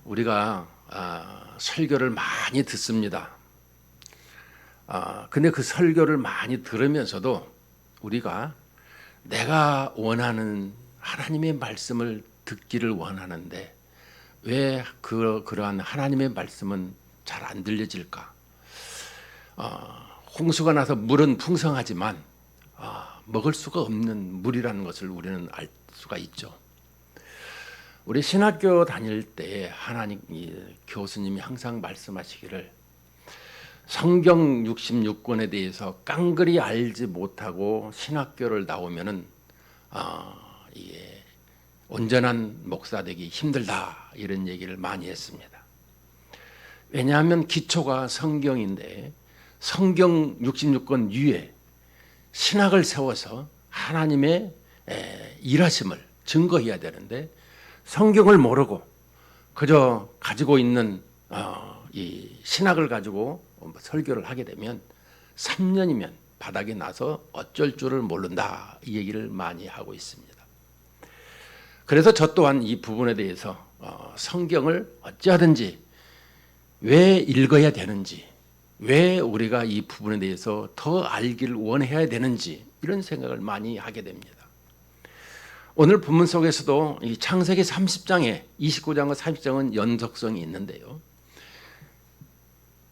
우리가 설교를 많이 듣습니다. 근데 그 설교를 많이 들으면서도 우리가 내가 원하는 하나님의 말씀을 듣기를 원하는데 왜 그러한 하나님의 말씀은 잘 안 들려질까? 홍수가 나서 물은 풍성하지만 먹을 수가 없는 물이라는 것을 우리는 알 수가 있죠. 우리 신학교 다닐 때 하나님 교수님이 항상 말씀하시기를 성경 66권에 대해서 깡그리 알지 못하고 신학교를 나오면은 이게 온전한 목사 되기 힘들다 이런 얘기를 많이 했습니다. 왜냐하면 기초가 성경인데 성경 66권 위에 신학을 세워서 하나님의 일하심을 증거해야 되는데 성경을 모르고 그저 가지고 있는 이 신학을 가지고 설교를 하게 되면 3년이면 바닥에 나서 어쩔 줄을 모른다 이 얘기를 많이 하고 있습니다. 그래서 저 또한 이 부분에 대해서 성경을 어찌하든지 왜 읽어야 되는지, 왜 우리가 이 부분에 대해서 더 알기를 원해야 되는지 이런 생각을 많이 하게 됩니다. 오늘 본문 속에서도 이 창세기 30장에 29장과 30장은 연속성이 있는데요.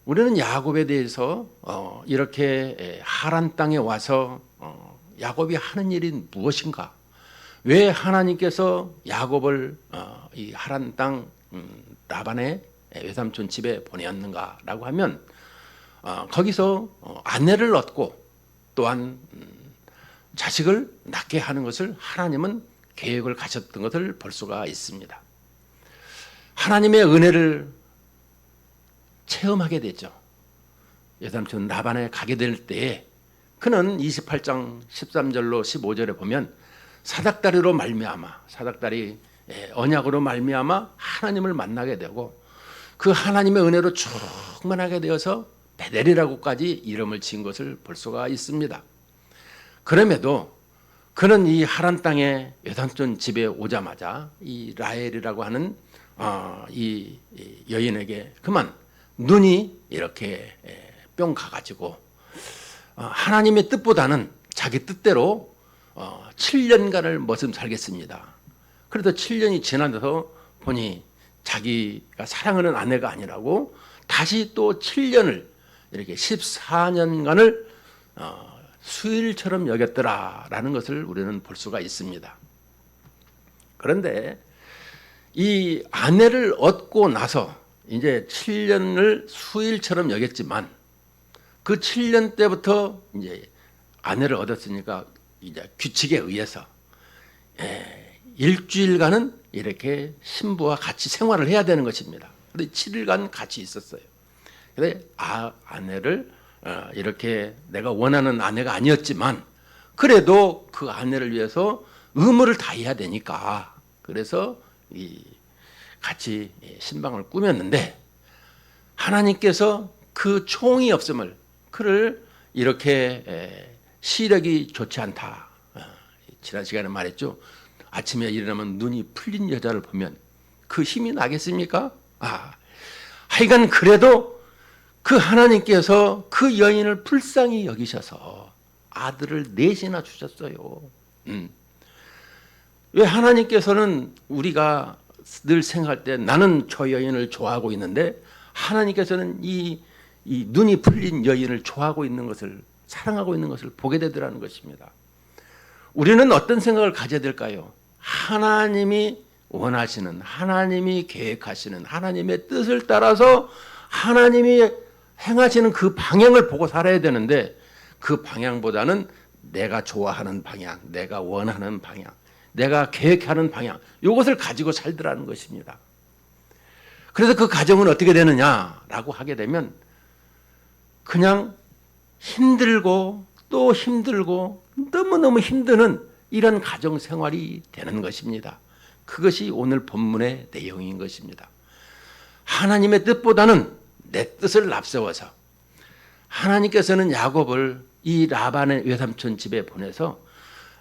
우리는 야곱에 대해서 이렇게 하란 땅에 와서 야곱이 하는 일이 무엇인가? 왜 하나님께서 야곱을 이 하란 땅 라반의 외삼촌 집에 보내었는가라고 하면 거기서 아내를 얻고 또한 자식을 낳게 하는 것을 하나님은 계획을 가졌던 것을 볼 수가 있습니다. 하나님의 은혜를 체험하게 되죠. 외삼촌 라반에 가게 될 때에 그는 28장 13절로 15절에 보면 사닥다리로 말미암아 사닥다리 언약으로 말미암아 하나님을 만나게 되고 그 하나님의 은혜로 충만하게 되어서 베델이라고까지 이름을 지은 것을 볼 수가 있습니다. 그럼에도 그는 이 하란 땅에 외삼촌 집에 오자마자 이 라헬이라고 하는 이 여인에게 그만 눈이 이렇게 뿅 가가지고 하나님의 뜻보다는 자기 뜻대로 7년간을 머슴 살겠습니다. 그래도 7년이 지나서 보니 자기가 사랑하는 아내가 아니라고 다시 또 7년을 이렇게 14년간을 수일처럼 여겼더라라는 것을 우리는 볼 수가 있습니다. 그런데 이 아내를 얻고 나서 이제 7년을 수일처럼 여겼지만 그 7년 때부터 이제 아내를 얻었으니까 이제 규칙에 의해서 일주일간은 이렇게 신부와 같이 생활을 해야 되는 것입니다. 그런데 7일간 같이 있었어요. 그런데 아내를 이렇게 내가 원하는 아내가 아니었지만 그래도 그 아내를 위해서 의무를 다해야 되니까 그래서 같이 신방을 꾸몄는데 하나님께서 그 총이 없음을 그를 이렇게 시력이 좋지 않다. 지난 시간에 말했죠. 아침에 일어나면 눈이 풀린 여자를 보면 그 힘이 나겠습니까? 하여간 그래도 그 하나님께서 그 여인을 불쌍히 여기셔서 아들을 넷이나 주셨어요. 왜 하나님께서는 우리가 늘 생각할 때 나는 저 여인을 좋아하고 있는데 하나님께서는 이 눈이 풀린 여인을 좋아하고 있는 것을 사랑하고 있는 것을 보게 되더라는 것입니다. 우리는 어떤 생각을 가져야 될까요? 하나님이 원하시는 하나님이 계획하시는 하나님의 뜻을 따라서 하나님이 행하시는 그 방향을 보고 살아야 되는데 그 방향보다는 내가 좋아하는 방향, 내가 원하는 방향, 내가 계획하는 방향 이것을 가지고 살더라는 것입니다. 그래서 그 가정은 어떻게 되느냐라고 하게 되면 그냥 힘들고 또 힘들고 너무너무 힘드는 이런 가정 생활이 되는 것입니다. 그것이 오늘 본문의 내용인 것입니다. 하나님의 뜻보다는 내 뜻을 앞세워서 하나님께서는 야곱을 이 라반의 외삼촌 집에 보내서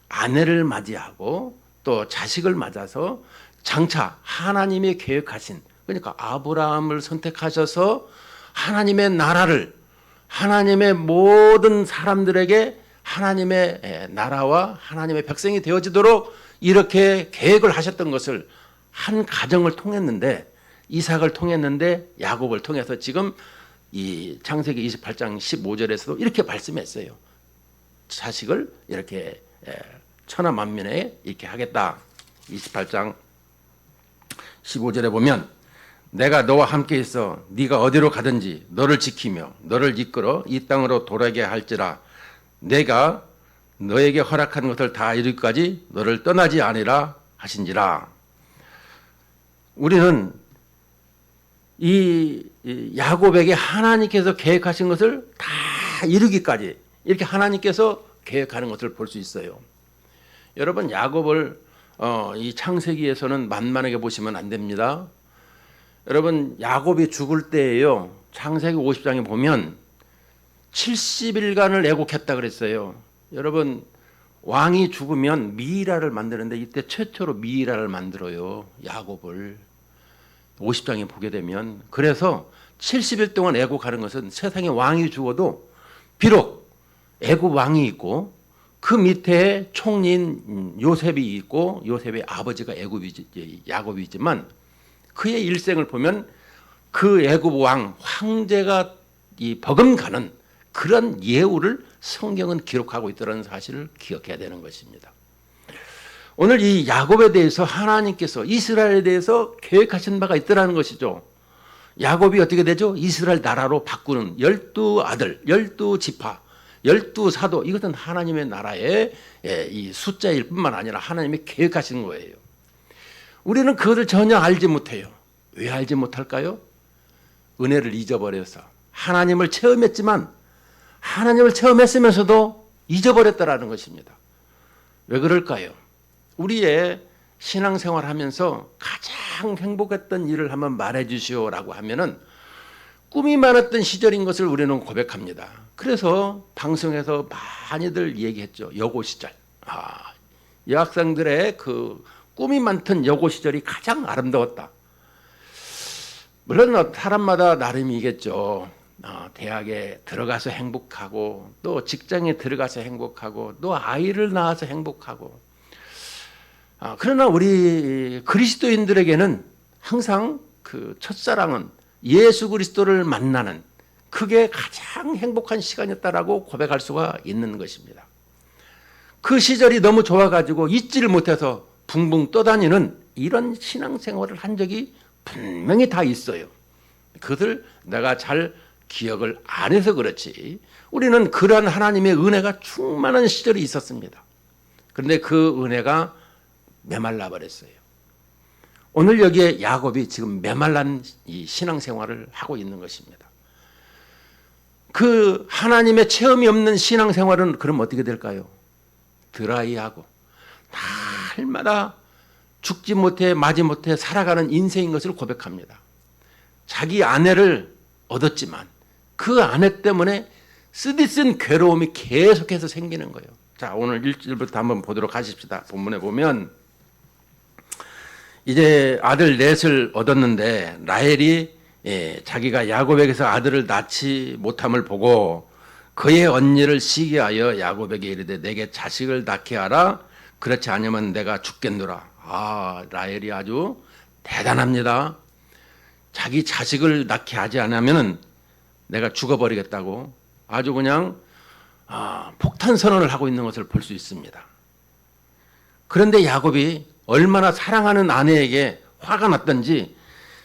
아내를 맞이하고 또 자식을 맞아서 장차 하나님이 계획하신 그러니까 아브라함을 선택하셔서 하나님의 나라를, 하나님의 모든 사람들에게 하나님의 나라와 하나님의 백성이 되어지도록 이렇게 계획을 하셨던 것을 한 가정을 통했는데, 이삭을 통했는데 야곱을 통해서 지금 이 창세기 28장 15절에서도 이렇게 말씀했어요. 자식을 이렇게 천하 만민에 이렇게 하겠다. 28장 15절에 보면 내가 너와 함께 있어 네가 어디로 가든지 너를 지키며 너를 이끌어 이 땅으로 돌아게 할지라 내가 너에게 허락한 것을 다 이루기까지 너를 떠나지 아니라 하신지라. 우리는 이 야곱에게 하나님께서 계획하신 것을 다 이루기까지 이렇게 하나님께서 계획하는 것을 볼 수 있어요. 여러분, 야곱을 이 창세기에서는 만만하게 보시면 안 됩니다. 여러분, 야곱이 죽을 때에요, 창세기 50장에 보면 70일간을 애곡했다 그랬어요. 여러분, 왕이 죽으면 미이라를 만드는데 이때 최초로 미이라를 만들어요. 야곱을 50장에 보게 되면. 그래서 70일 동안 애곡하는 것은 세상에 왕이 죽어도 비록 애굽 왕이 있고 그 밑에 총리인 요셉이 있고 요셉의 아버지가 야곱이지만 그의 일생을 보면 그 애굽 왕 황제가 버금가는 그런 예우를 성경은 기록하고 있다는 사실을 기억해야 되는 것입니다. 오늘 이 야곱에 대해서 하나님께서 이스라엘에 대해서 계획하신 바가 있다는 것이죠. 야곱이 어떻게 되죠? 이스라엘 나라로 바꾸는 12아들, 12지파, 12사도, 이것은 하나님의 나라의 이 숫자일 뿐만 아니라 하나님이 계획하신 거예요. 우리는 그것을 전혀 알지 못해요. 왜 알지 못할까요? 은혜를 잊어버려서. 하나님을 체험했지만 하나님을 체험했으면서도 잊어버렸다라는 것입니다. 왜 그럴까요? 우리의 신앙생활 하면서 가장 행복했던 일을 한번 말해 주시오라고 하면은 꿈이 많았던 시절인 것을 우리는 고백합니다. 그래서 방송에서 많이들 얘기했죠. 여고 시절. 여학생들의 그 꿈이 많던 여고 시절이 가장 아름다웠다. 물론 사람마다 나름이겠죠. 대학에 들어가서 행복하고 또 직장에 들어가서 행복하고 또 아이를 낳아서 행복하고. 그러나 우리 그리스도인들에게는 항상 그 첫사랑은 예수 그리스도를 만나는 그게 가장 행복한 시간이었다라고 고백할 수가 있는 것입니다. 그 시절이 너무 좋아가지고 잊지를 못해서 붕붕 떠다니는 이런 신앙생활을 한 적이 분명히 다 있어요. 그것을 내가 잘 기억을 안 해서 그렇지 우리는 그러한 하나님의 은혜가 충만한 시절이 있었습니다. 그런데 그 은혜가 메말라 버렸어요. 오늘 여기에 야곱이 지금 메말란 이 신앙생활을 하고 있는 것입니다. 그 하나님의 체험이 없는 신앙생활은 그럼 어떻게 될까요? 드라이하고 날마다 죽지 못해 마지 못해 살아가는 인생인 것을 고백합니다. 자기 아내를 얻었지만 그 아내 때문에 쓰디쓴 괴로움이 계속해서 생기는 거예요. 자, 오늘 1절부터 한번 보도록 하십시다. 본문에 보면 이제 아들 넷을 얻었는데 라헬이 자기가 야곱에게서 아들을 낳지 못함을 보고 그의 언니를 시기하여 야곱에게 이르되 내게 자식을 낳게 하라. 그렇지 않으면 내가 죽겠노라. 라헬이 아주 대단합니다. 자기 자식을 낳게 하지 않으면 내가 죽어버리겠다고 아주 그냥 폭탄 선언을 하고 있는 것을 볼 수 있습니다. 그런데 야곱이 얼마나 사랑하는 아내에게 화가 났던지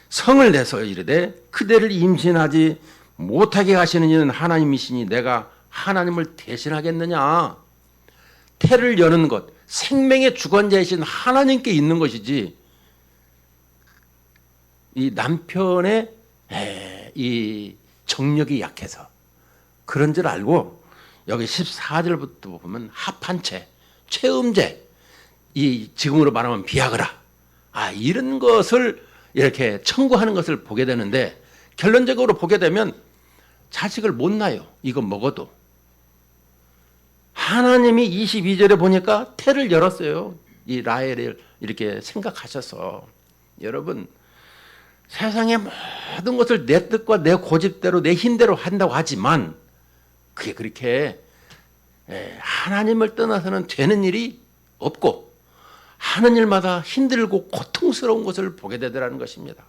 성을 내서 이르되 그대를 임신하지 못하게 하시는 이는 하나님이시니 내가 하나님을 대신하겠느냐. 태를 여는 것, 생명의 주관자이신 하나님께 있는 것이지 이 남편의 이 정력이 약해서 그런 줄 알고 여기 14절부터 보면 합한 채, 체음제, 이 지금으로 말하면 비아그라, 이런 것을 이렇게 청구하는 것을 보게 되는데 결론적으로 보게 되면 자식을 못 낳아요. 이거 먹어도. 하나님이 22절에 보니까 태를 열었어요. 이 라헬을 이렇게 생각하셔서. 여러분, 세상의 모든 것을 내 뜻과 내 고집대로 내 힘대로 한다고 하지만 그게 그렇게 하나님을 떠나서는 되는 일이 없고 하는 일마다 힘들고 고통스러운 것을 보게 되더라는 것입니다.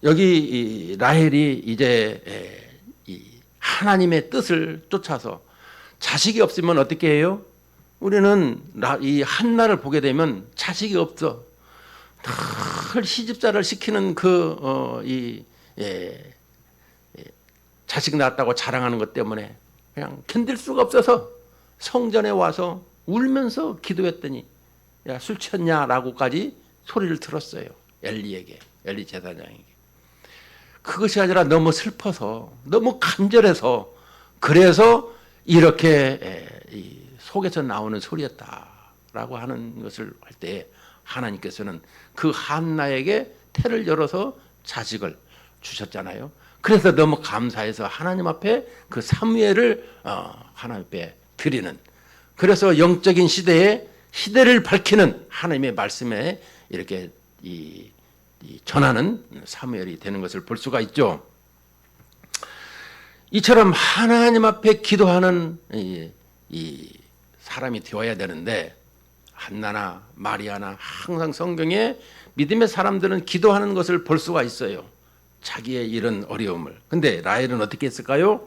여기 라헬이 이제 하나님의 뜻을 쫓아서 자식이 없으면 어떻게 해요? 우리는 이 한나를 보게 되면 자식이 없어. 늘 시집살이를 시키는 자식 낳았다고 자랑하는 것 때문에 그냥 견딜 수가 없어서 성전에 와서 울면서 기도했더니 야, 술 취했냐라고까지 소리를 들었어요. 엘리 제사장에게. 그것이 아니라 너무 슬퍼서 너무 간절해서 그래서 이렇게 속에서 나오는 소리였다라고 하는 것을 할 때 하나님께서는 그 한나에게 태를 열어서 자식을 주셨잖아요. 그래서 너무 감사해서 하나님 앞에 그 사무엘을 하나님 앞에 드리는, 그래서 영적인 시대를 밝히는 하나님의 말씀에 이렇게 전하는 사무엘이 되는 것을 볼 수가 있죠. 이처럼 하나님 앞에 기도하는 이 사람이 되어야 되는데 한나나 마리아나 항상 성경에 믿음의 사람들은 기도하는 것을 볼 수가 있어요. 자기의 이런 어려움을. 근데 라헬은 어떻게 했을까요?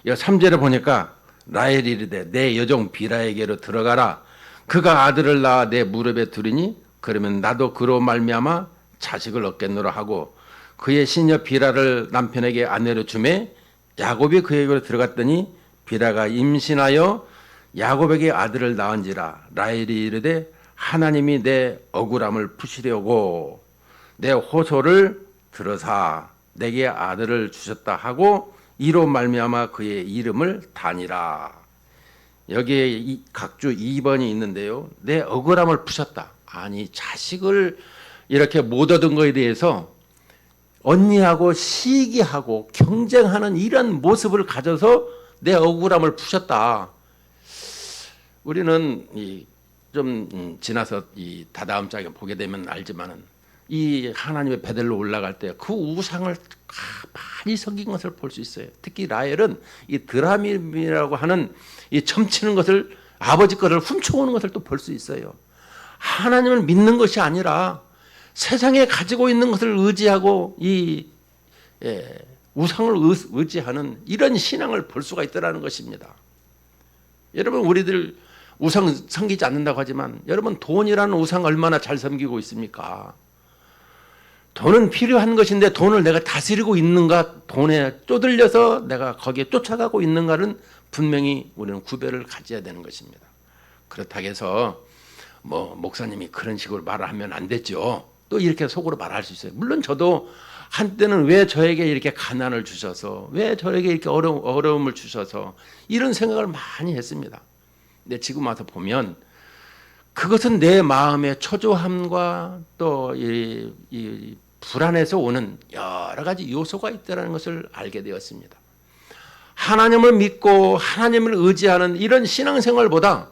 3절에 보니까 라헬이 이르되 내 여종 비라에게로 들어가라. 그가 아들을 낳아 내 무릎에 두리니 그러면 나도 그로 말미암아 자식을 얻겠노라 하고 그의 시녀 비라를 남편에게 아내로 주매 야곱이 그에게로 들어갔더니 비라가 임신하여 야곱에게 아들을 낳은지라. 라헬이 이르되 하나님이 내 억울함을 푸시려고 내 호소를 들으사 내게 아들을 주셨다 하고 이로 말미암아 그의 이름을 다니라. 여기에 각주 2번이 있는데요. 내 억울함을 푸셨다. 아니 자식을 이렇게 못 얻은 것에 대해서 언니하고 시기하고 경쟁하는 이런 모습을 가져서 내 억울함을 푸셨다. 우리는 좀 지나서 다다음 장에 보게 되면 알지만은 이 하나님의 베델로 올라갈 때 그 우상을 많이 섬긴 것을 볼 수 있어요. 특히 라헬은 이 드라밈이라고 하는 이 점치는 것을 아버지 것을 훔쳐오는 것을 또 볼 수 있어요. 하나님을 믿는 것이 아니라 세상에 가지고 있는 것을 의지하고 우상을 의지하는 이런 신앙을 볼 수가 있다는 것입니다. 여러분 우리들 우상 섬기지 않는다고 하지만 여러분 돈이라는 우상 얼마나 잘 섬기고 있습니까? 돈은 필요한 것인데 돈을 내가 다스리고 있는가, 돈에 쪼들려서 내가 거기에 쫓아가고 있는가는 분명히 우리는 구별을 가져야 되는 것입니다. 그렇다고 해서 목사님이 그런 식으로 말을 하면 안 됐죠. 또 이렇게 속으로 말할 수 있어요. 물론 저도 한때는 왜 저에게 이렇게 가난을 주셔서, 왜 저에게 이렇게 어려움을 주셔서 이런 생각을 많이 했습니다. 근데 지금 와서 보면 그것은 내 마음의 초조함과 또 이 불안에서 오는 여러 가지 요소가 있다는 것을 알게 되었습니다. 하나님을 믿고 하나님을 의지하는 이런 신앙생활보다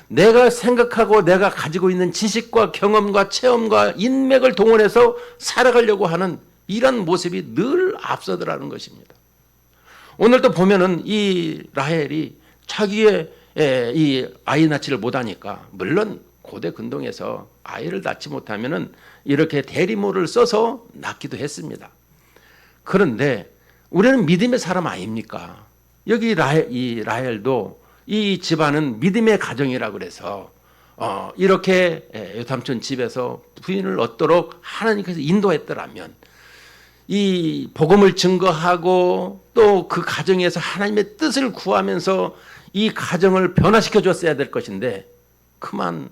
내가 생각하고 내가 가지고 있는 지식과 경험과 체험과 인맥을 동원해서 살아가려고 하는 이런 모습이 늘 앞서더라는 것입니다. 오늘도 보면은 이 라헬이 자기의 이 아이 낳지를 못하니까, 물론 고대 근동에서 아이를 낳지 못하면은 이렇게 대리모를 써서 낳기도 했습니다. 그런데 우리는 믿음의 사람 아닙니까? 여기 이 라헬도 이 집안은 믿음의 가정이라 그래서 이렇게 요삼촌 집에서 부인을 얻도록 하나님께서 인도했더라면 이 복음을 증거하고 또 그 가정에서 하나님의 뜻을 구하면서 이 가정을 변화시켜 줬어야 될 것인데 그만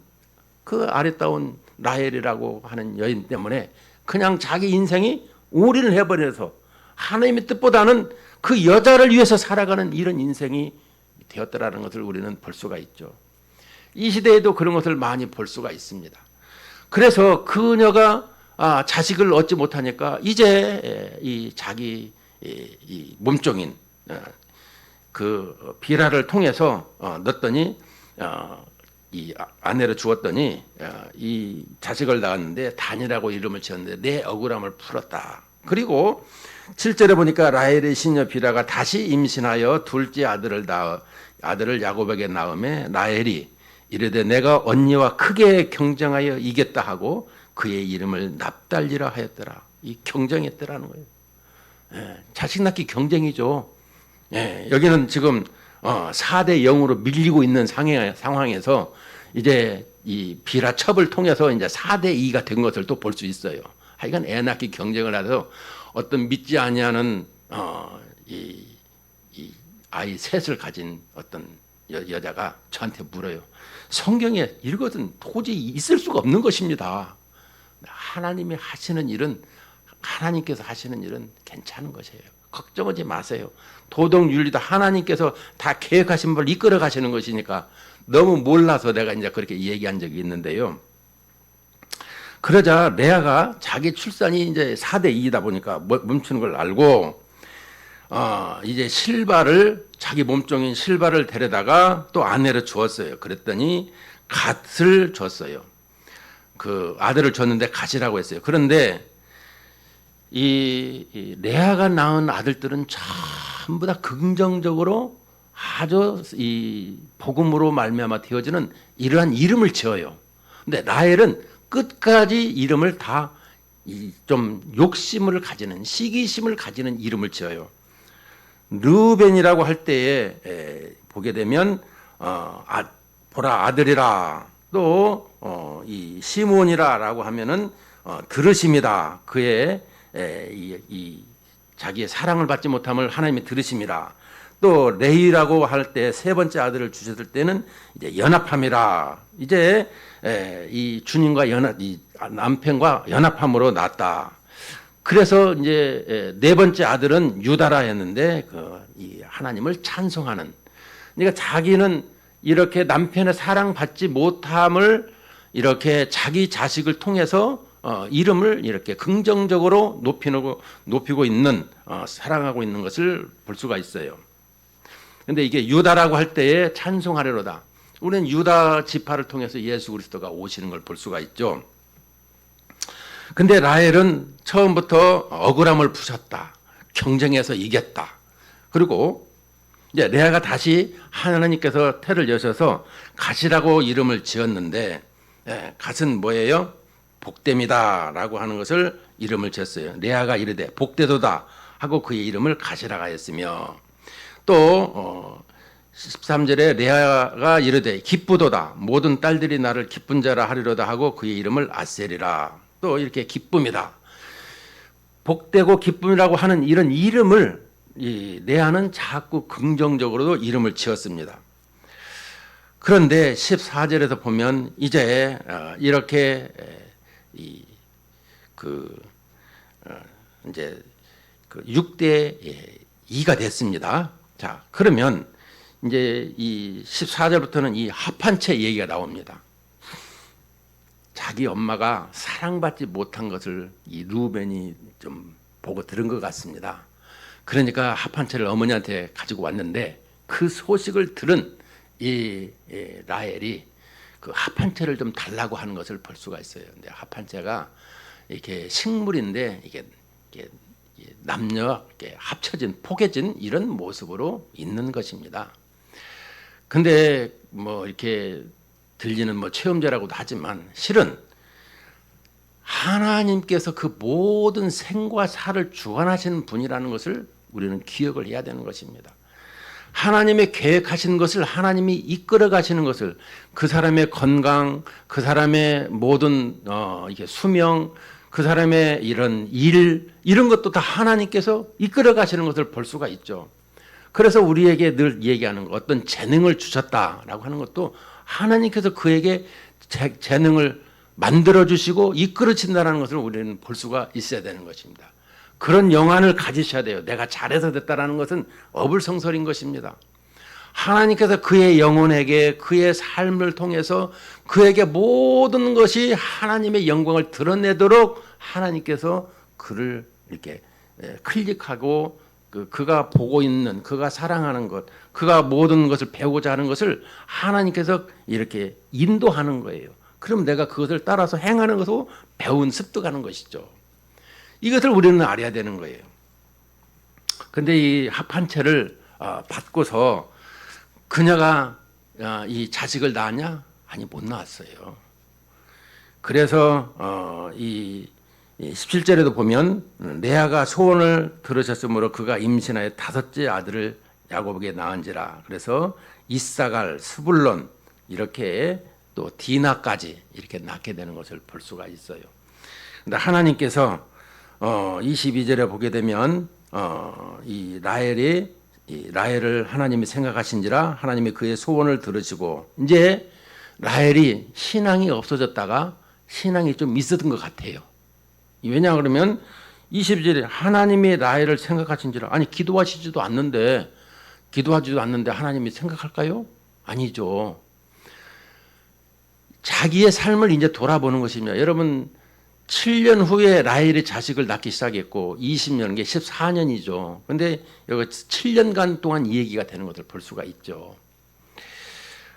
그 아리따운 라헬이라고 하는 여인 때문에 그냥 자기 인생이 올인을 해버려서 하나님의 뜻보다는 그 여자를 위해서 살아가는 이런 인생이 되었더라는 것을 우리는 볼 수가 있죠. 이 시대에도 그런 것을 많이 볼 수가 있습니다. 그래서 그녀가 자식을 얻지 못하니까 이제 이 자기 이 몸종인 그 비라를 통해서 넣었더니 이 아내를 주었더니 이 자식을 낳았는데 단이라고 이름을 지었는데 내 억울함을 풀었다. 그리고 7절에 보니까 라헬의 시녀 비라가 다시 임신하여 둘째 아들을 야곱에게 낳음에 라헬이 이르되 내가 언니와 크게 경쟁하여 이겼다 하고 그의 이름을 납달리라 하였더라. 이 경쟁했더라는 거예요. 자식 낳기 경쟁이죠. 여기는 지금 4대 0으로 밀리고 있는 상황에서 이제 이 비라 첩을 통해서 이제 4대 2가 된 것을 또 볼 수 있어요. 하여간 애 낳기 경쟁을 해서 어떤 믿지 아니하는 이 아이 셋을 가진 어떤 여자가 저한테 물어요. 성경에 이것은 도저히 있을 수가 없는 것입니다. 하나님이 하시는 일은 하나님께서 하시는 일은 괜찮은 것이에요. 걱정하지 마세요. 도덕 윤리도 하나님께서 다 계획하신 걸 이끌어 가시는 것이니까 너무 몰라서 내가 이제 그렇게 얘기한 적이 있는데요. 그러자 레아가 자기 출산이 이제 4대 2이다 보니까 멈추는 걸 알고 이제 실바를 자기 몸종인 실바를 데려다가 또 아내를 주었어요. 그랬더니 갓을 줬어요. 그 아들을 줬는데 갓이라고 했어요. 그런데 이 레아가 낳은 아들들은 전부 다 긍정적으로 아주 이 복음으로 말미암아 되어지는 이러한 이름을 지어요. 근데 라헬은 끝까지 이름을 다 좀 욕심을 가지는 시기심을 가지는 이름을 지어요. 르우벤이라고 할 때에 보게 되면 보라 아들이라 또 이 시몬이라라고 하면은 들으심이다. 그의 이 자기의 사랑을 받지 못함을 하나님이 들으심이라. 또 레이라고 할 때 세 번째 아들을 주셨을 때는 이제 연합함이라. 이제 이 주님과 이 남편과 연합함으로 낳았다. 그래서 이제 네 번째 아들은 유다라 했는데 이 하나님을 찬송하는. 그러니까 자기는 이렇게 남편의 사랑받지 못함을 이렇게 자기 자식을 통해서 이름을 이렇게 긍정적으로 높이고 있는 사랑하고 있는 것을 볼 수가 있어요. 근데 이게 유다라고 할 때에 찬송하려로다. 우리는 유다 지파를 통해서 예수 그리스도가 오시는 걸 볼 수가 있죠. 근데 라헬은 처음부터 억울함을 푸셨다. 경쟁해서 이겼다. 그리고 이제 레아가 다시 하나님께서 태를 여셔서 갓이라고 이름을 지었는데 갓은 뭐예요? 복됨이다라고 하는 것을 이름을 지었어요. 레아가 이르되 복되도다 하고 그의 이름을 갓이라 하였으며 또 13절에 레아가 이르되 기쁘도다 모든 딸들이 나를 기쁜 자라 하리로다 하고 그의 이름을 아셀이라. 또 이렇게 기쁨이다. 복되고 기쁨이라고 하는 이런 이름을 이 레아는 자꾸 긍정적으로도 이름을 지었습니다. 그런데 14절에서 보면 이제 이렇게 이제 6대 2가 됐습니다. 자, 그러면 이제 이 14절부터는 이 합한채 얘기가 나옵니다. 자기 엄마가 사랑받지 못한 것을 이 루벤이 좀 보고 들은 것 같습니다. 그러니까 합한채를 어머니한테 가지고 왔는데 그 소식을 들은 이 라헬이 그 합한채를 좀 달라고 하는 것을 볼 수가 있어요. 근데 합한채가 이렇게 식물인데 이게 남녀 이렇게 합쳐진 포개진 이런 모습으로 있는 것입니다. 근데 뭐 이렇게 들리는 뭐 체험자라고도 하지만 실은 하나님께서 그 모든 생과 사를 주관하시는 분이라는 것을 우리는 기억을 해야 되는 것입니다. 하나님의 계획하시는 것을 하나님이 이끌어 가시는 것을 그 사람의 건강, 그 사람의 모든 이게 수명, 그 사람의 이런 일 이런 것도 다 하나님께서 이끌어 가시는 것을 볼 수가 있죠. 그래서 우리에게 늘 얘기하는 것, 어떤 재능을 주셨다라고 하는 것도 하나님께서 그에게 재능을 만들어 주시고 이끌어 주신다는 것을 우리는 볼 수가 있어야 되는 것입니다. 그런 영안을 가지셔야 돼요. 내가 잘해서 됐다라는 것은 어불성설인 것입니다. 하나님께서 그의 영혼에게 그의 삶을 통해서 그에게 모든 것이 하나님의 영광을 드러내도록 하나님께서 그를 이렇게 클릭하고 그가 보고 있는, 그가 사랑하는 것, 그가 모든 것을 배우고자 하는 것을 하나님께서 이렇게 인도하는 거예요. 그럼 내가 그것을 따라서 행하는 것으로 배운 습득하는 것이죠. 이것을 우리는 알아야 되는 거예요. 근데 이 합한채를 받고서 그녀가 이 자식을 낳았냐? 아니, 못 낳았어요. 그래서 이 17절에도 보면 레아가 소원을 들으셨으므로 그가 임신하여 5째 아들을 야곱에게 낳은지라. 그래서 이사갈, 스불론 이렇게 또 디나까지 이렇게 낳게 되는 것을 볼 수가 있어요. 근데 하나님께서 22절에 보게 되면 이 라헬을 하나님이 생각하신지라 하나님이 그의 소원을 들으시고, 이제 라헬이 신앙이 없어졌다가 신앙이 좀 있었던 것 같아요. 왜냐 그러면 22절에 하나님이 라헬을 생각하신지라, 아니 기도하지도 않는데 하나님이 생각할까요? 아니죠. 자기의 삶을 이제 돌아보는 것입니다. 여러분 7년 후에 라헬이 자식을 낳기 시작했고 20년, 게 14년이죠. 그런데 여기 7년간 동안 이 얘기가 되는 것을 볼 수가 있죠.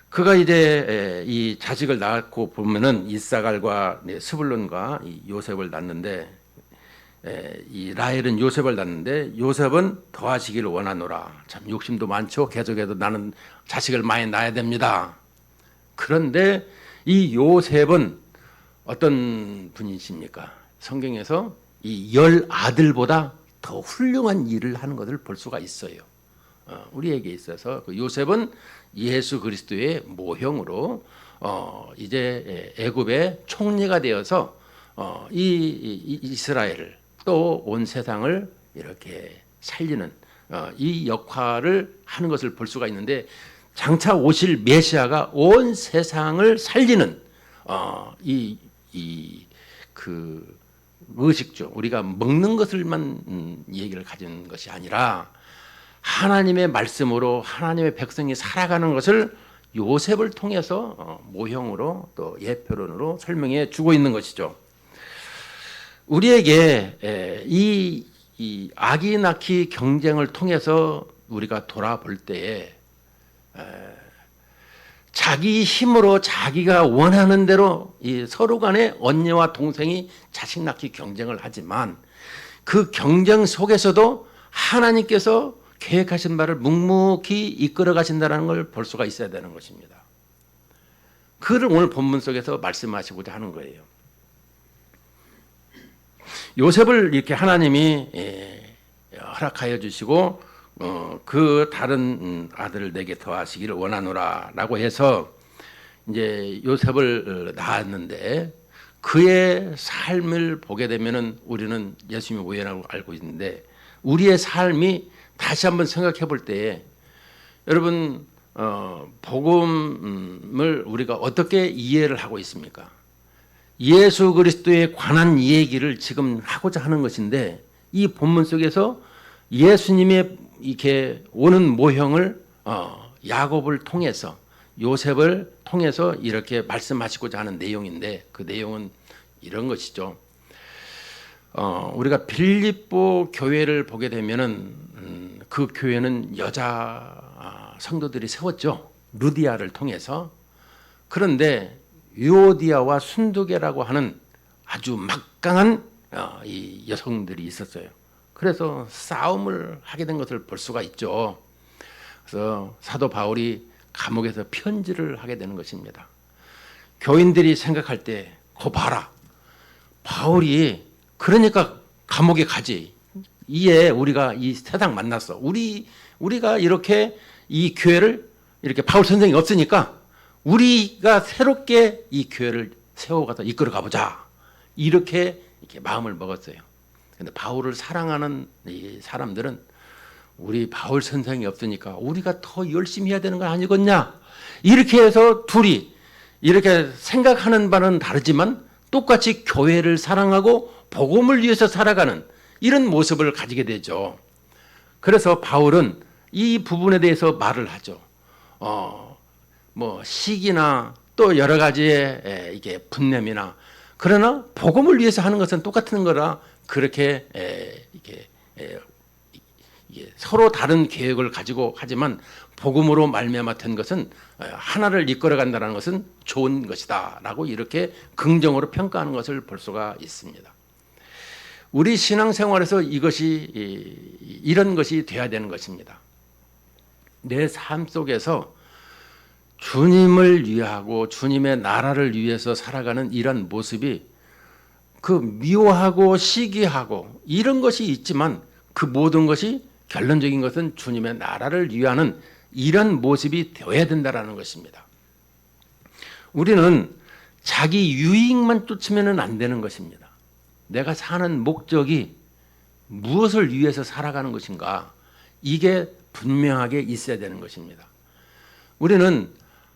그가 이제 이 자식을 낳고 보면은 이사갈과 스불론과 요셉을 낳는데, 이 라헬은 요셉을 낳는데 요셉은 더하시기를 원하노라. 참 욕심도 많죠. 계속해서 나는 자식을 많이 낳아야 됩니다. 그런데 이 요셉은 어떤 분이십니까? 성경에서 이 10아들보다 더 훌륭한 일을 하는 것을 볼 수가 있어요. 우리에게 있어서 그 요셉은 예수 그리스도의 모형으로 이제 애굽의 총리가 되어서 이 이스라엘을 또 온 세상을 이렇게 살리는 이 역할을 하는 것을 볼 수가 있는데, 장차 오실 메시아가 온 세상을 살리는 그 의식주, 우리가 먹는 것을만 얘기를 가진 것이 아니라 하나님의 말씀으로 하나님의 백성이 살아가는 것을 요셉을 통해서 모형으로 또 예표론으로 설명해 주고 있는 것이죠. 우리에게 이 아기 낳기 경쟁을 통해서 우리가 돌아볼 때에 자기 힘으로 자기가 원하는 대로 이 서로 간에 언니와 동생이 자식 낳기 경쟁을 하지만, 그 경쟁 속에서도 하나님께서 계획하신 바를 묵묵히 이끌어 가신다는 걸 볼 수가 있어야 되는 것입니다. 그를 오늘 본문 속에서 말씀하시고자 하는 거예요. 요셉을 이렇게 하나님이 허락하여 주시고 그 다른 아들을 내게 더하시기를 원하노라라고 해서 이제 요셉을 낳았는데, 그의 삶을 보게 되면은 우리는 예수님이 오해라고 알고 있는데, 우리의 삶이 다시 한번 생각해 볼 때에 여러분 복음을 우리가 어떻게 이해를 하고 있습니까? 예수 그리스도에 관한 이야기를 지금 하고자 하는 것인데, 이 본문 속에서 예수님의 이렇게 오는 모형을 야곱을 통해서, 요셉을 통해서 이렇게 말씀하시고자 하는 내용인데, 그 내용은 이런 것이죠. 우리가 빌립보 교회를 보게 되면은 그 교회는 여자 성도들이 세웠죠. 루디아를 통해서. 그런데 유오디아와 순두계라고 하는 아주 막강한 이 여성들이 있었어요. 그래서 싸움을 하게 된 것을 볼 수가 있죠. 그래서 사도 바울이 감옥에서 편지를 하게 되는 것입니다. 교인들이 생각할 때, 거 봐라, 바울이 그러니까 감옥에 가지. 이에 우리가 이 세상 만났어. 우리가 이렇게 이 교회를 이렇게 바울 선생이 없으니까 우리가 새롭게 이 교회를 세워가서 이끌어 가보자. 이렇게 마음을 먹었어요. 근데 바울을 사랑하는 이 사람들은 우리 바울 선생이 없으니까 우리가 더 열심히 해야 되는 건 아니겠냐. 이렇게 해서 둘이 이렇게 생각하는 바는 다르지만 똑같이 교회를 사랑하고 복음을 위해서 살아가는 이런 모습을 가지게 되죠. 그래서 바울은 이 부분에 대해서 말을 하죠. 뭐 시기나 또 여러 가지의 이게 분냄이나, 그러나 복음을 위해서 하는 것은 똑같은 거라 그렇게 이렇게 서로 다른 계획을 가지고 하지만 복음으로 말미암아 된 것은 하나를 이끌어 간다는 것은 좋은 것이다라고 이렇게 긍정으로 평가하는 것을 볼 수가 있습니다. 우리 신앙생활에서 이런 것이 돼야 되는 것입니다. 내 삶 속에서 주님을 위하고 주님의 나라를 위해서 살아가는 이런 모습이 그 미워하고 시기하고 이런 것이 있지만 그 모든 것이 결론적인 것은 주님의 나라를 위하는 이런 모습이 되어야 된다는 것입니다. 우리는 자기 유익만 쫓으면 안 되는 것입니다. 내가 사는 목적이 무엇을 위해서 살아가는 것인가, 이게 분명하게 있어야 되는 것입니다. 우리는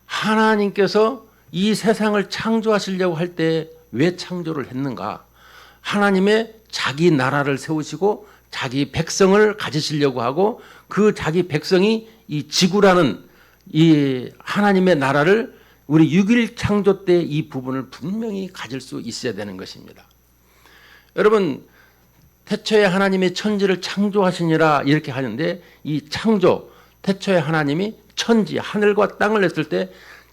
하나님께서 이 세상을 창조하시려고 할 때 왜 창조를 했는가? 하나님의 자기 나라를 세우시고 자기 백성을 가지시려고 하고 그 자기 백성이 이 지구라는 이 하나님의 나라를 우리 6일 창조 때 이 부분을 분명히 가질 수 있어야 되는 것입니다. 여러분, 태초에 하나님이 천지를 창조하시니라 이렇게 하는데, 이 창조, 태초에 하나님이 천지, 하늘과 땅을 냈을 때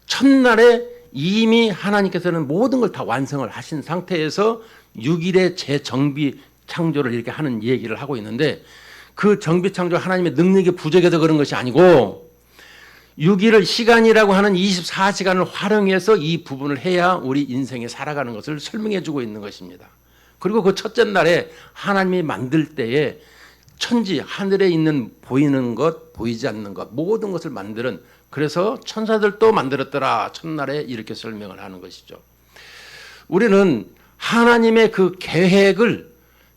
첫날에 이미 하나님께서는 모든 걸 다 완성을 하신 상태에서 6일의 재정비 창조를 이렇게 하는 얘기를 하고 있는데, 그 정비 창조 하나님의 능력이 부족해서 그런 것이 아니고 6일을 시간이라고 하는 24시간을 활용해서 이 부분을 해야 우리 인생에 살아가는 것을 설명해 주고 있는 것입니다. 그리고 그 첫째 날에 하나님이 만들 때에 천지, 하늘에 있는 보이는 것, 보이지 않는 것, 모든 것을 만드는, 그래서 천사들도 만들었더라 첫날에 이렇게 설명을 하는 것이죠. 우리는 하나님의 그 계획을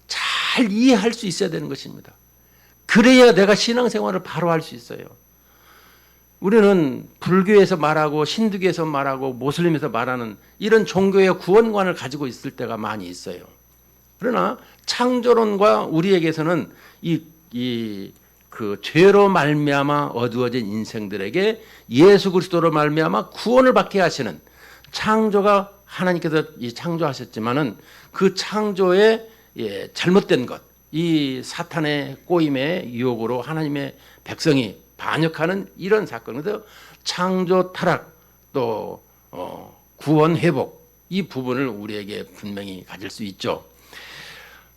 잘 이해할 수 있어야 되는 것입니다. 그래야 내가 신앙생활을 바로 할 수 있어요. 우리는 불교에서 말하고 힌두교에서 말하고 모슬림에서 말하는 이런 종교의 구원관을 가지고 있을 때가 많이 있어요. 그러나 창조론과 우리에게서는 그 죄로 말미암아 어두워진 인생들에게 예수 그리스도로 말미암아 구원을 받게 하시는, 창조가 하나님께서 창조하셨지만은 그 창조의 잘못된 것, 이 사탄의 꼬임의 유혹으로 하나님의 백성이 반역하는 이런 사건, 그래서 창조 타락 또 구원 회복, 이 부분을 우리에게 분명히 가질 수 있죠.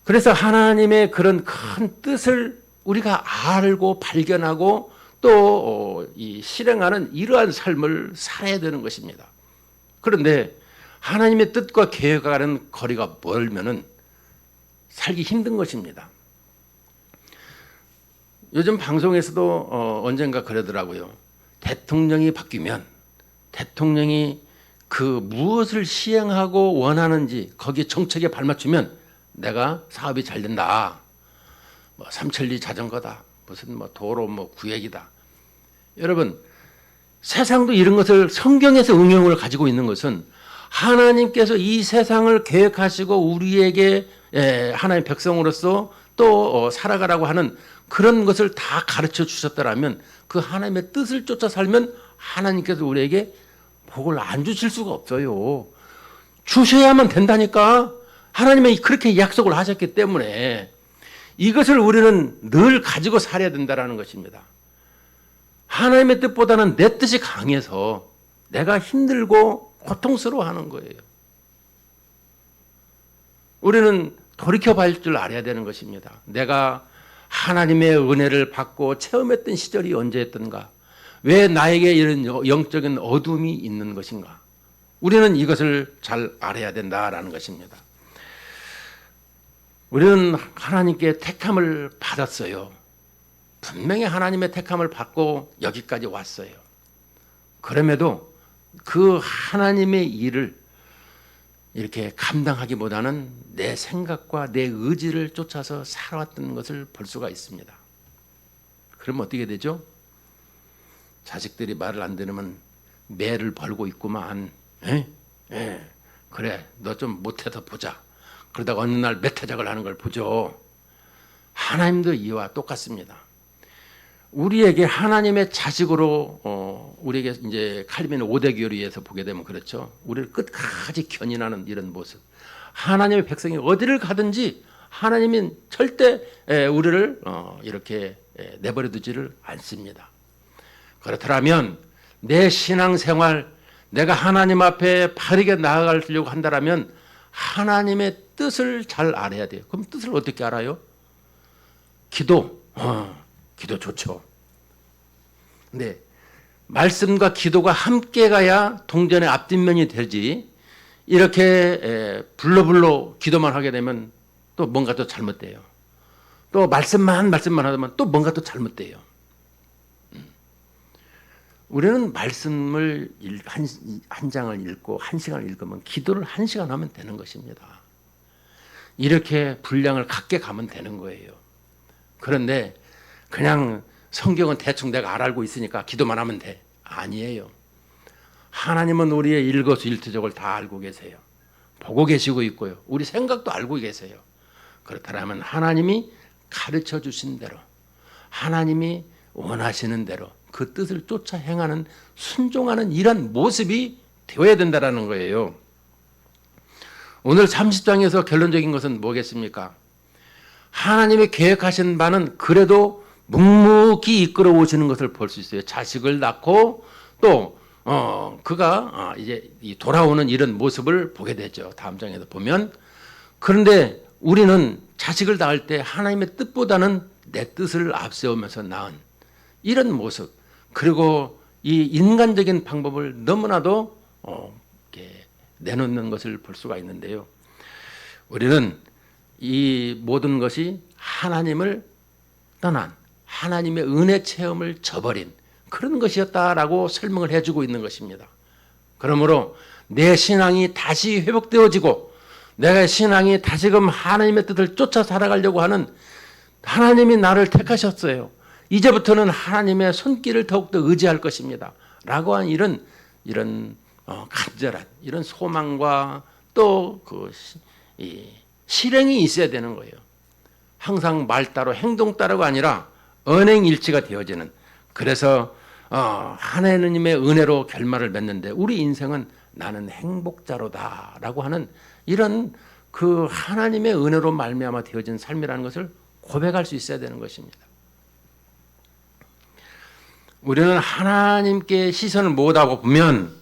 그래서 하나님의 그런 큰 뜻을 우리가 알고 발견하고 또 실행하는 이러한 삶을 살아야 되는 것입니다. 그런데 하나님의 뜻과 계획과는 거리가 멀면은 살기 힘든 것입니다. 요즘 방송에서도 언젠가 그러더라고요. 대통령이 바뀌면 대통령이 그 무엇을 시행하고 원하는지 거기에 정책에 발맞추면 내가 사업이 잘 된다. 뭐 삼천리 자전거다. 무슨 뭐 도로 뭐 구획이다. 여러분, 세상도 이런 것을 성경에서 응용을 가지고 있는 것은 하나님께서 이 세상을 계획하시고 우리에게 하나님의 백성으로서 또 살아가라고 하는 그런 것을 다 가르쳐 주셨더라면, 그 하나님의 뜻을 쫓아 살면 하나님께서 우리에게 복을 안 주실 수가 없어요. 주셔야만 된다니까. 하나님이 그렇게 약속을 하셨기 때문에 이것을 우리는 늘 가지고 살아야 된다는 것입니다. 하나님의 뜻보다는 내 뜻이 강해서 내가 힘들고 고통스러워하는 거예요. 우리는 돌이켜볼 줄 알아야 되는 것입니다. 내가 하나님의 은혜를 받고 체험했던 시절이 언제였던가? 왜 나에게 이런 영적인 어둠이 있는 것인가? 우리는 이것을 잘 알아야 된다라는 것입니다. 우리는 하나님께 택함을 받았어요. 분명히 하나님의 택함을 받고 여기까지 왔어요. 그럼에도 그 하나님의 일을 이렇게 감당하기보다는 내 생각과 내 의지를 쫓아서 살아왔던 것을 볼 수가 있습니다. 그럼 어떻게 되죠? 자식들이 말을 안 들으면 매를 벌고 있구만. 그래, 너 좀 못해서 보자. 그러다가 어느 날 매타작을 하는 걸 보죠. 하나님도 이와 똑같습니다. 우리에게 하나님의 자식으로 우리에게 이제 칼빈의 5대 교리에서 보게 되면 그렇죠. 우리를 끝까지 견인하는 이런 모습. 하나님의 백성이 어디를 가든지 하나님은 절대 우리를 이렇게 내버려 두지를 않습니다. 그렇더라면 내 신앙생활, 내가 하나님 앞에 바르게 나아가려고 한다면 하나님의 뜻을 잘 알아야 돼요. 그럼 뜻을 어떻게 알아요? 기도, 기도 좋죠. 근데 말씀과 기도가 함께 가야 동전의 앞뒷면이 되지, 이렇게 불러불러 기도만 하게 되면 또 뭔가 또 잘못돼요. 또 말씀만 하다면 또 뭔가 또 잘못돼요. 우리는 말씀을 한 장을 읽고 한 시간을 읽으면 기도를 한 시간 하면 되는 것입니다. 이렇게 분량을 갖게 가면 되는 거예요. 그런데 그냥 성경은 대충 내가 알고 있으니까 기도만 하면 돼. 아니에요. 하나님은 우리의 일거수일투족을 다 알고 계세요. 보고 계시고 있고요. 우리 생각도 알고 계세요. 그렇다면 하나님이 가르쳐 주신 대로, 하나님이 원하시는 대로 그 뜻을 쫓아 행하는, 순종하는 이런 모습이 되어야 된다는 거예요. 오늘 30장에서 결론적인 것은 뭐겠습니까? 하나님이 계획하신 바는 그래도 묵묵히 이끌어 오시는 것을 볼 수 있어요. 자식을 낳고 또 그가 이제 돌아오는 이런 모습을 보게 되죠. 다음 장에도 보면. 그런데 우리는 자식을 낳을 때 하나님의 뜻보다는 내 뜻을 앞세우면서 낳은 이런 모습, 그리고 이 인간적인 방법을 너무나도 이렇게 내놓는 것을 볼 수가 있는데요. 우리는 이 모든 것이 하나님을 떠난, 하나님의 은혜 체험을 저버린 그런 것이었다라고 설명을 해주고 있는 것입니다. 그러므로 내 신앙이 다시 회복되어지고 내가 신앙이 다시금 하나님의 뜻을 쫓아 살아가려고 하는, 하나님이 나를 택하셨어요. 이제부터는 하나님의 손길을 더욱더 의지할 것입니다. 라고 한 이런 간절한 이런 소망과 또 그 실행이 있어야 되는 거예요. 항상 말 따로 행동 따로가 아니라 언행일치가 되어지는, 그래서 하나님의 은혜로 결말을 맺는데 우리 인생은 나는 행복자로다라고 하는 이런 그 하나님의 은혜로 말미암아 되어진 삶이라는 것을 고백할 수 있어야 되는 것입니다. 우리는 하나님께 시선을 모으다 보면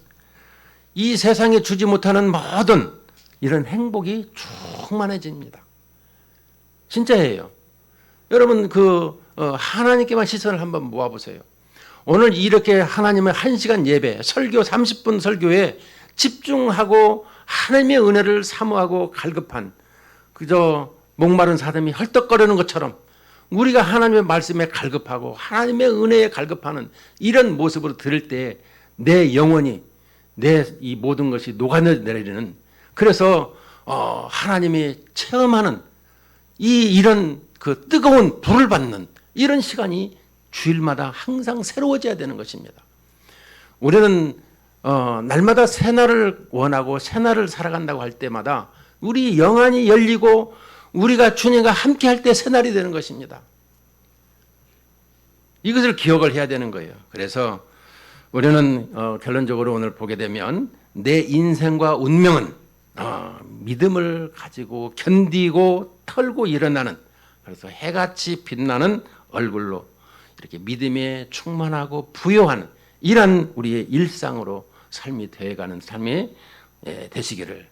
이 세상에 주지 못하는 모든 이런 행복이 충만해집니다. 진짜예요. 여러분 하나님께만 시선을 한번 모아보세요. 오늘 이렇게 하나님의 1시간 예배, 설교 30분 설교에 집중하고 하나님의 은혜를 사모하고 갈급한, 그저 목마른 사람이 헐떡거리는 것처럼 우리가 하나님의 말씀에 갈급하고 하나님의 은혜에 갈급하는 이런 모습으로 들을 때 내 영혼이, 내 이 모든 것이 녹아내리는, 그래서 하나님이 체험하는 이런 그 뜨거운 불을 받는 이런 시간이 주일마다 항상 새로워져야 되는 것입니다. 우리는 날마다 새날을 원하고 새날을 살아간다고 할 때마다 우리 영안이 열리고 우리가 주님과 함께 할 때 새날이 되는 것입니다. 이것을 기억을 해야 되는 거예요. 그래서 우리는 결론적으로 오늘 보게 되면 내 인생과 운명은 믿음을 가지고 견디고 털고 일어나는, 그래서 해같이 빛나는 얼굴로 이렇게 믿음에 충만하고 부요한 이런 우리의 일상으로 삶이 되어가는 삶이 되시기를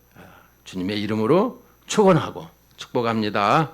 주님의 이름으로 축원하고 축복합니다.